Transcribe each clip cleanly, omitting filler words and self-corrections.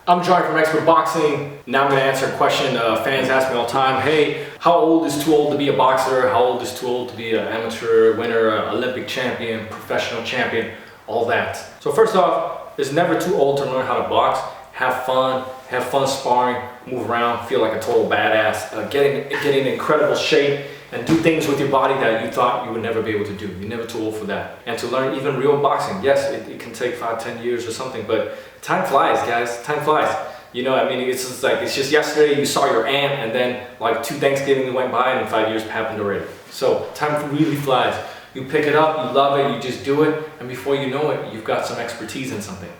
I'm John from Expert Boxing. Now I'm going to answer a question fans ask me all the time. Hey, how old is too old to be a boxer? How old is too old to be an amateur winner, Olympic champion, professional champion, all that. So first off, it's never too old to learn how to box. Have fun sparring, move around, feel like a total badass, get in incredible shape, and do things with your body that you thought you would never be able to do. You're never too old for that. And to learn even real boxing, yes, it can take 5-10 years or something, but time flies, guys, time flies. You know, I mean, it's just yesterday you saw your aunt, and then like 2 Thanksgivings went by and 5 years happened already. So time really flies. You pick it up, you love it, you just do it, and before you know it, you've got some expertise in something,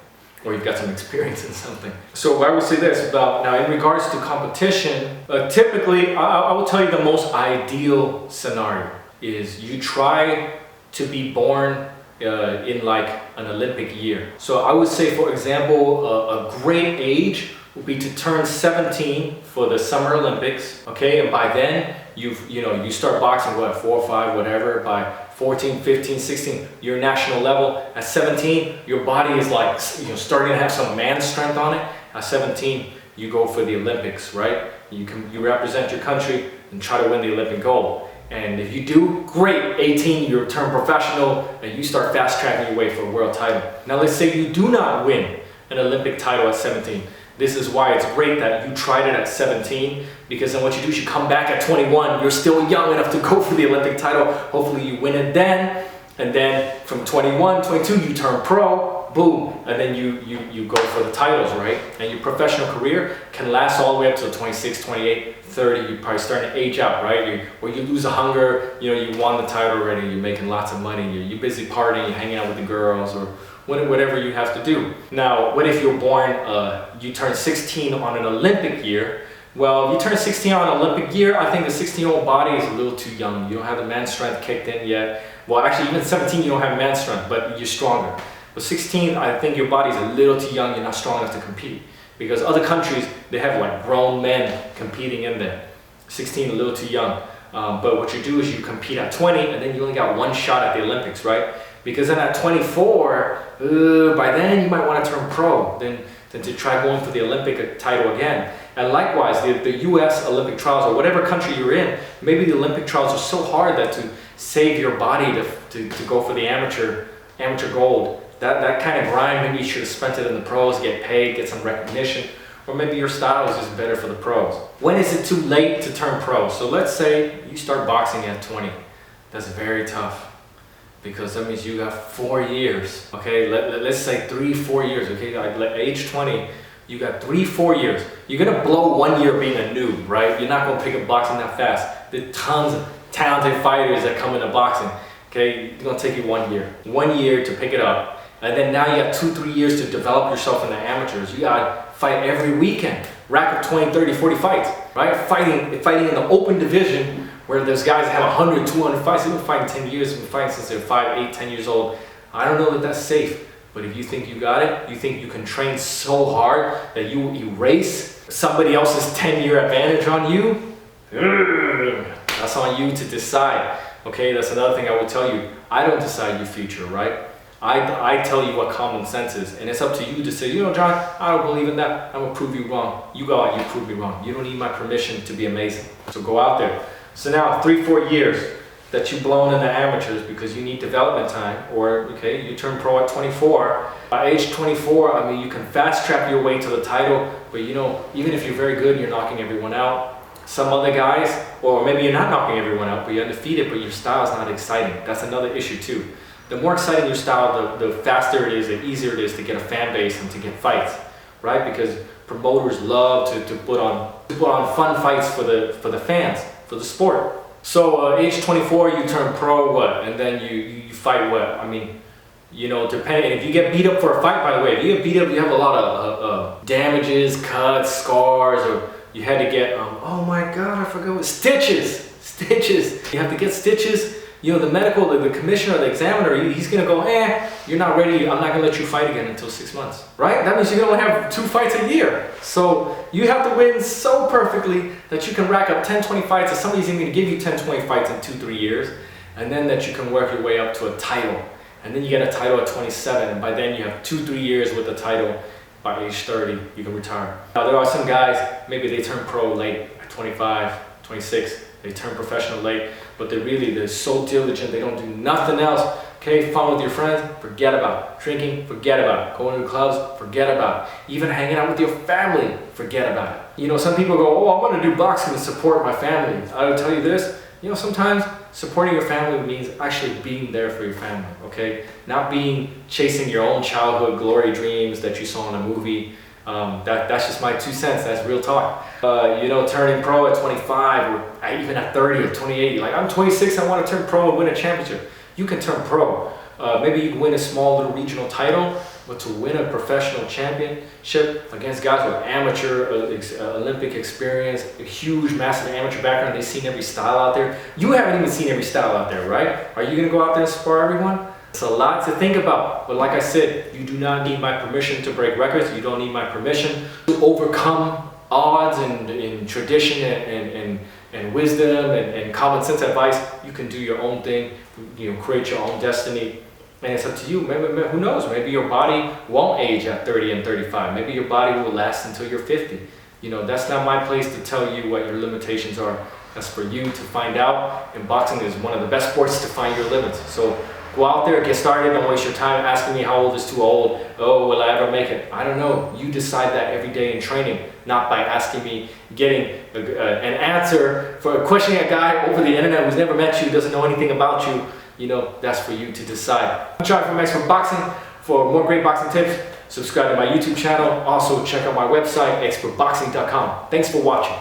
or you've got some experience in something. So I would say this about, now in regards to competition, typically I will tell you the most ideal scenario is you try to be born in like an Olympic year. So I would say, for example, a great age would be to turn 17 for the Summer Olympics, okay? And by then, you start boxing, what, 4 or 5, whatever, by 14, 15, 16, you're national level. At 17, your body is like, starting to have some man strength on it. At 17, you go for the Olympics, right? You represent your country and try to win the Olympic gold. And if you do, great. 18, you turn professional and you start fast tracking your way for a world title. Now let's say you do not win an Olympic title at 17. This is why it's great that you tried it at 17, because then what you do is you come back at 21, you're still young enough to go for the Olympic title. Hopefully you win it then, and then from 21, 22, you turn pro, boom, and then you go for the titles, right? And your professional career can last all the way up to 26, 28, 30, you're probably starting to age out, right? Or you lose the hunger, you won the title already, you're making lots of money, you're busy partying, you're hanging out with the girls, or whatever you have to do. Now, what if you're born, you turn 16 on an Olympic year? Well, if you turn 16 on an Olympic year, I think the 16-year-old body is a little too young. You don't have the man strength kicked in yet. Well, actually, even 17, you don't have man strength, but you're stronger. But 16, I think your body's a little too young, you're not strong enough to compete. Because other countries, they have like grown men competing in there. 16, a little too young. But what you do is you compete at 20, and then you only got 1 shot at the Olympics, right? Because then at 24, by then you might want to turn pro, then to try going for the Olympic title again. And likewise, the US Olympic trials, or whatever country you're in, maybe the Olympic trials are so hard that to save your body to go for the amateur gold, that kind of grind, maybe you should have spent it in the pros, get paid, get some recognition, or maybe your style is just better for the pros. When is it too late to turn pro? So let's say you start boxing at 20. That's very tough, because that means you got 4 years, okay? Let's say 3-4 years, okay? At age 20, you got 3-4 years. You're gonna blow 1 year being a noob, right? You're not gonna pick up boxing that fast. There are tons of talented fighters that come into boxing, okay? It's gonna take you 1 year. 1 year to pick it up. And then now you got 2-3 years to develop yourself in the amateurs. You gotta fight every weekend. Rack up 20, 30, 40 fights, right? Fighting in the open division, where there's guys that have 100, 200 fights. They've been fighting 10 years, they've been fighting since they're 5, 8, 10 years old. I don't know that that's safe, but if you think you got it, you think you can train so hard that you erase somebody else's 10-year advantage on you, that's on you to decide, okay? That's another thing I will tell you. I don't decide your future, right? I tell you what common sense is, and it's up to you to say, John, I don't believe in that. I'm gonna prove you wrong. You go out, you prove me wrong. You don't need my permission to be amazing. So go out there. So now 3-4 years that you've blown in the amateurs because you need development time, or okay, you turn pro at 24. By age 24, I mean, you can fast track your way to the title, but even if you're very good, you're knocking everyone out. Some other guys, or maybe you're not knocking everyone out, but you're undefeated, but your style's not exciting. That's another issue too. The more exciting your style, the faster it is, the easier it is to get a fan base and to get fights, right? Because promoters love to put on fun fights for the fans, for the sport. So age 24, you turn pro, what? And then you fight what? I mean, depending, if you get beat up for a fight, by the way, if you get beat up, you have a lot of damages, cuts, scars, or you had to get, oh my God, I forgot, stitches. You have to get stitches. The commissioner, the examiner, he's gonna go, you're not ready, I'm not gonna let you fight again until 6 months, right? That means you're gonna only have 2 fights a year. So you have to win so perfectly that you can rack up 10, 20 fights, that somebody's even gonna give you 10, 20 fights in 2-3 years, and then that you can work your way up to a title. And then you get a title at 27, and by then you have 2-3 years with the title. by age 30, you can retire. Now there are some guys, maybe they turn pro late at 25, 26, they turn professional late, but they're so diligent, they don't do nothing else. Okay, fun with your friends, forget about it. Drinking, forget about it. Going to the clubs, forget about it. Even hanging out with your family, forget about it. You know, some people go, oh, I want to do boxing to support my family. I will tell you this, you know, sometimes supporting your family means actually being there for your family, okay? Not chasing your own childhood glory dreams that you saw in a movie. That's just my 2 cents, that's real talk. You know, turning pro at 25 or even at 30 or 28, you're like, I'm 26, I want to turn pro and win a championship. You can turn pro. Maybe you can win a small little regional title, but to win a professional championship against guys with amateur Olympic experience, a huge, massive amateur background, they've seen every style out there. You haven't even seen every style out there, right? Are you gonna go out there and spar everyone? It's a lot to think about, but like I said, you do not need my permission to break records. You don't need my permission to overcome odds and tradition and wisdom and common sense advice. You can do your own thing, you know, create your own destiny. And it's up to you. Maybe, who knows? Maybe your body won't age at 30 and 35. Maybe your body will last until you're 50. You know, that's not my place to tell you what your limitations are. That's for you to find out. And boxing is one of the best sports to find your limits. So go out there, get started. Don't waste your time asking me how old is too old. Oh, will I ever make it? I don't know. You decide that every day in training, not by asking me, getting an answer for questioning a guy over the internet who's never met you, doesn't know anything about you. You know, that's for you to decide. I'm John from Expert Boxing. For more great boxing tips, subscribe to my YouTube channel. Also, check out my website, expertboxing.com. Thanks for watching.